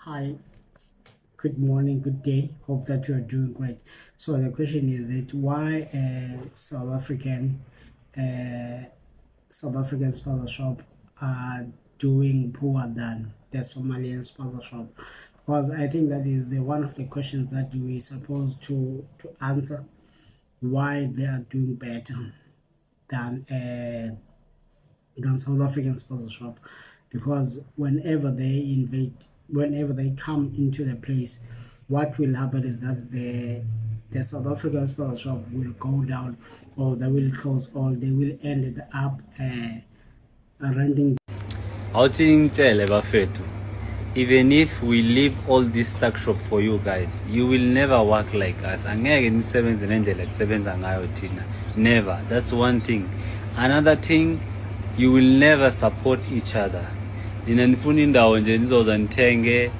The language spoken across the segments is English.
Hi, good morning, good day. Hope that you are doing great. So the question is that why uh, South African spaza shop are doing poorer than the Somalian spaza shop? Because I think that is the one of the questions that we supposed to answer. Why they are doing better than South African spaza shop? Because whenever they come into the place, what will happen is that the South African spaza shop will go down, or they will close, or they will end up renting. Awuthintele bafethu, even if we leave all this tuck shop for you guys, you will never work like us. Angeke nisebenze nendlela sisebenza ngayo thina. Never. That's one thing. Another thing, you will never support each other. Nina nifuna indawo nje nizoza nithenge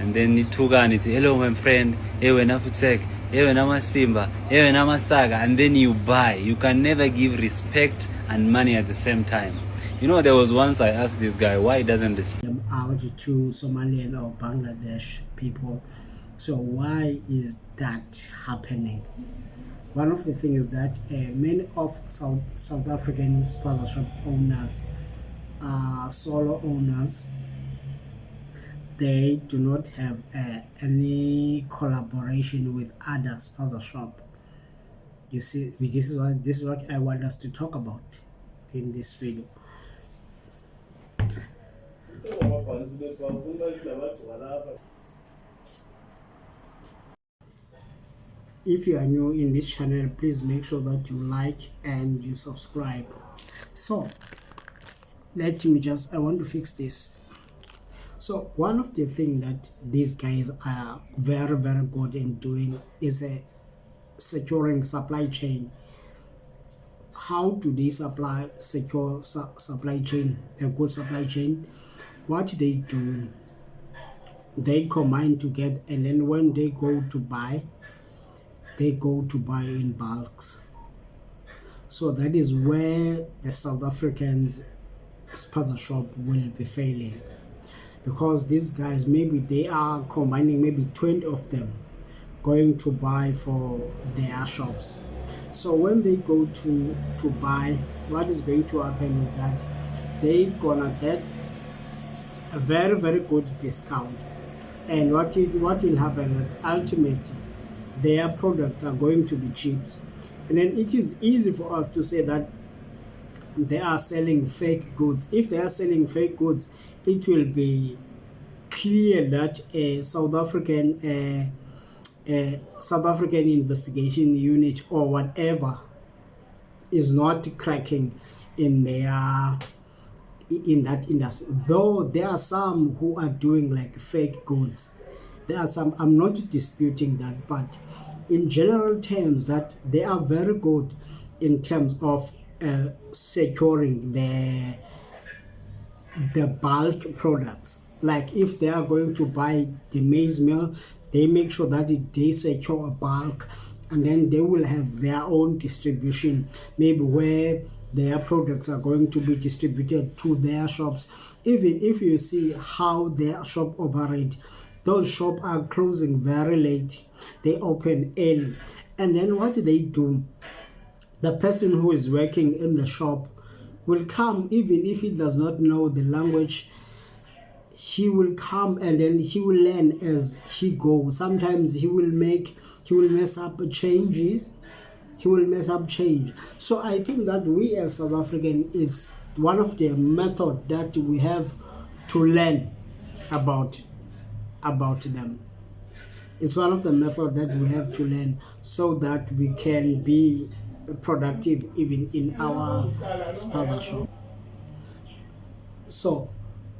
and then nithukane nithi hello my friend, hey wena Futsek, hey wena Masimba, hey wena Masaka, and then you buy. You can never give respect and money at the same time. You know, there was once I asked this guy why he doesn't respect Them out to Somalian or Bangladesh people. So why is that happening? One of the things is that many of South African sponsorship owners are solo owners. They do not have any collaboration with other sponsorship. You see, this is what I want us to talk about in this video. If you are new in this channel, please make sure that you like and you subscribe. So I want to fix this. So one of the things that these guys are very good in doing is securing supply chain. How do they secure supply chain, a good supply chain? What they do, they combine together, and then when they go to buy in bulks. So that is where the South Africans spaza shop will be failing, because these guys, maybe they are combining maybe 20 of them going to buy for their shops. So when they go to buy, what is going to happen is that they gonna get a very good discount. And what will happen is ultimately their products are going to be cheap. And then it is easy for us to say that they are selling fake goods. If they are selling fake goods, it will be clear that a South African investigation unit or whatever is not cracking in that industry. Though there are some who are doing like fake goods, there are some, I'm not disputing that, but in general terms, that they are very good in terms of securing the bulk products. Like if they are going to buy the maize meal, they make sure that they secure a bulk, and then they will have their own distribution, maybe where their products are going to be distributed to their shops. Even if you see how their shop operate, those shops are closing very late, they open early. And then what they do, the person who is working in the shop will come, even if he does not know the language, he will come and then he will learn as he goes. Sometimes he will mess up changes. So I think that we as South African is one of the method that we have to learn about them. It's one of the methods that we have to learn so that we can be productive even in our spaza shop. So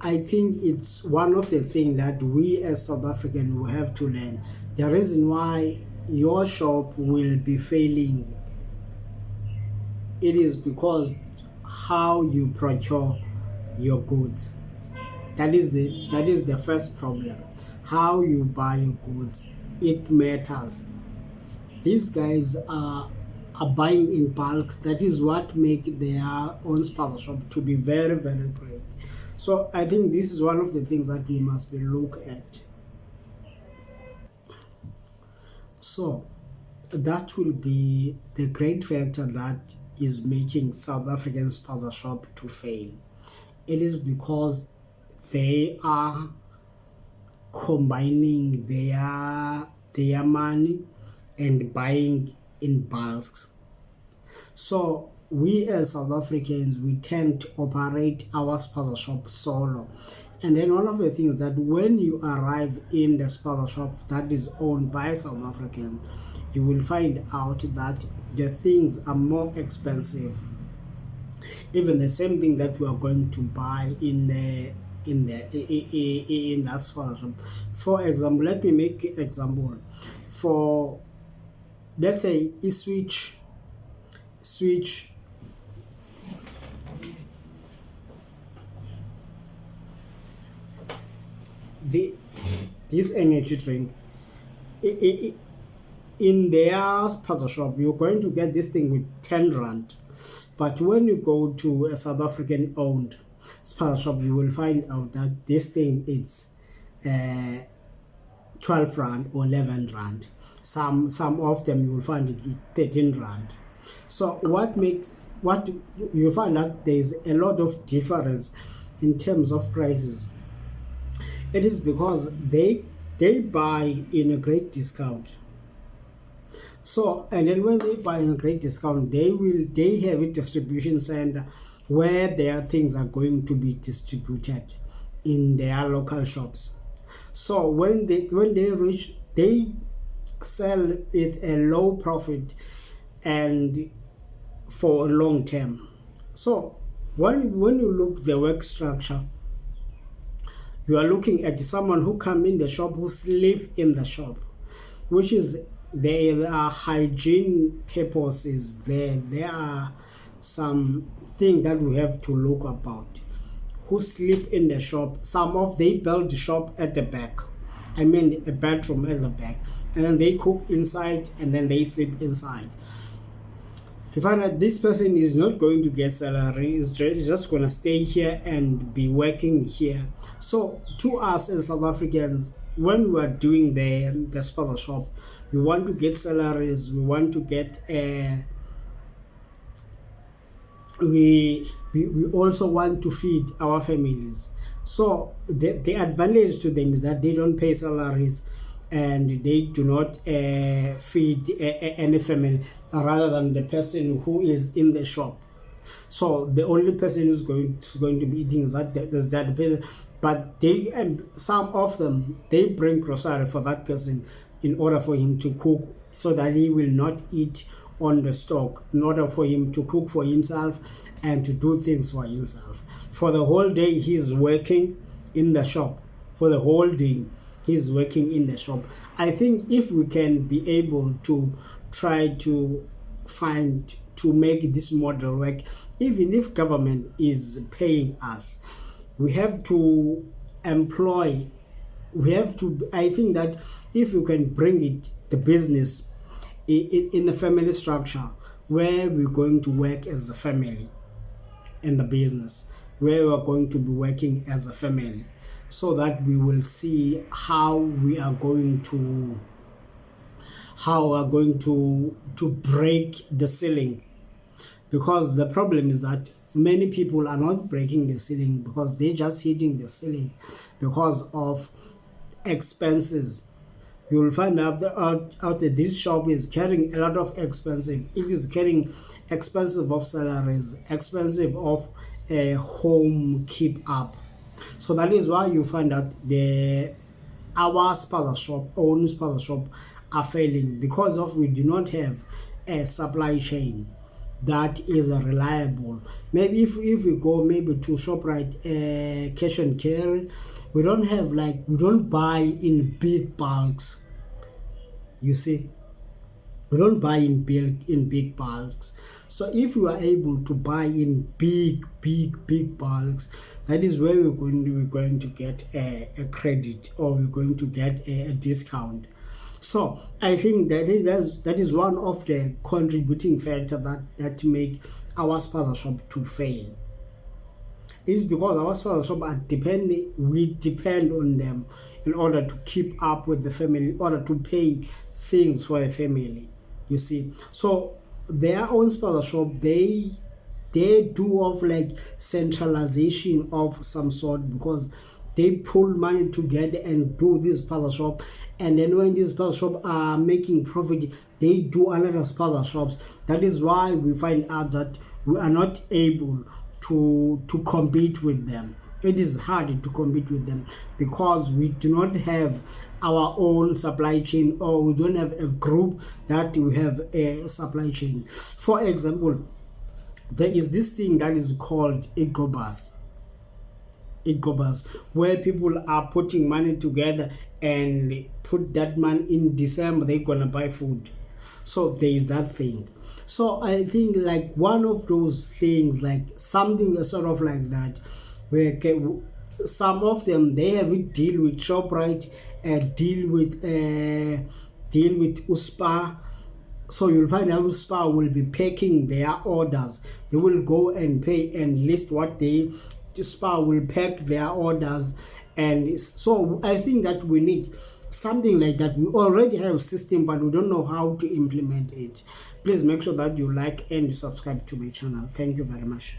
I think it's one of the things that we as South African will have to learn. The reason why your shop will be failing, it is because how you procure your goods. That is the first problem. How you buy your goods, it matters. These guys are buying in bulk. That is what make their own spaza shop to be very great. So I think this is one of the things that we must be look at. So that will be the great factor that is making South African spaza shop to fail. It is because they are combining their money and buying in bulks. So we as South Africans, we tend to operate our spaza shop solo. And then one of the things that when you arrive in the spaza shop that is owned by South Africans, you will find out that the things are more expensive. Even the same thing that we are going to buy in that spaza shop. For example, let me make an example. For, let's say, a switch this energy drink in their spaza shop, you're going to get this thing with 10 rand. But when you go to a South African owned spaza shop, you will find out that this thing is 12 rand or 11 rand. Some of them you will find it 13 rand. So what you find that there's a lot of difference in terms of prices. It is because they buy in a great discount. So, and then when they buy in a great discount, they have a distribution center where their things are going to be distributed in their local shops. So when they reach, they sell with a low profit and for a long term. So when you look the work structure, you are looking at someone who come in the shop, who sleep in the shop, which is, there are hygiene purposes there. There are some things that we have to look about. Who sleep in the shop? They build the shop at the back. I mean, a bedroom at the back, and then they cook inside, and then they sleep inside. You find that this person is not going to get salary, is just going to stay here and be working here. So to us as South Africans, when we are doing the spaza shop, we want to get salaries, we want to get we also want to feed our families. So the advantage to them is that they don't pay salaries and they do not feed any family rather than the person who is in the shop. So the only person who's going to be eating is that person. But they, and some of them, they bring grocery for that person in order for him to cook, so that he will not eat on the stock, in order for him to cook for himself and to do things for himself. For the whole day he's working in the shop. For the whole day he's working in the shop. I think if we can be able to try to make this model work, even if government is paying us, we have to employ, I think that if you can bring it, the business, in the family structure, where we're going to work as a family in the business, where we're going to be working as a family, so that we will see how we are going to break the ceiling. Because the problem is that many people are not breaking the ceiling, because they're just hitting the ceiling because of expenses. You will find out that this shop is carrying a lot of expensive. It is carrying expensive of salaries, expensive of home keep up. So that is why you find that our spaza shop are failing, because of we do not have a supply chain that is reliable. Maybe if we go maybe to ShopRite, cash and carry, we don't buy in big bulks. You see, we don't buy in big bulks. So if we are able to buy in big bulks, that is where we're going to get a credit, or we're going to get a discount. So I think that is one of the contributing factors that make our spaza shop to fail. It's because our spaza shop we depend on them in order to keep up with the family, in order to pay things for the family, you see. So their own Spaza shop, they do of like centralization of some sort, because they pull money together and do this Spaza shop, and then when these Spaza shops are making profit, they do a lot of Spaza shops. That is why we find out that we are not able to compete with them. It is hard to compete with them because we do not have our own supply chain, or we don't have a group that we have a supply chain. For example, there is this thing that is called Igobus, where people are putting money together and put that money in December, they're gonna buy food. So there is that thing. So I think like one of those things, like something sort of like that, where some of them, they have a deal with ShopRite, deal with USPA. So you'll find out USPA will be packing their orders. They will go and pay and list what they, USPA will pack their orders. And so I think that we need something like that. We already have a system, but we don't know how to implement it. Please make sure that you like and you subscribe to my channel. Thank you very much.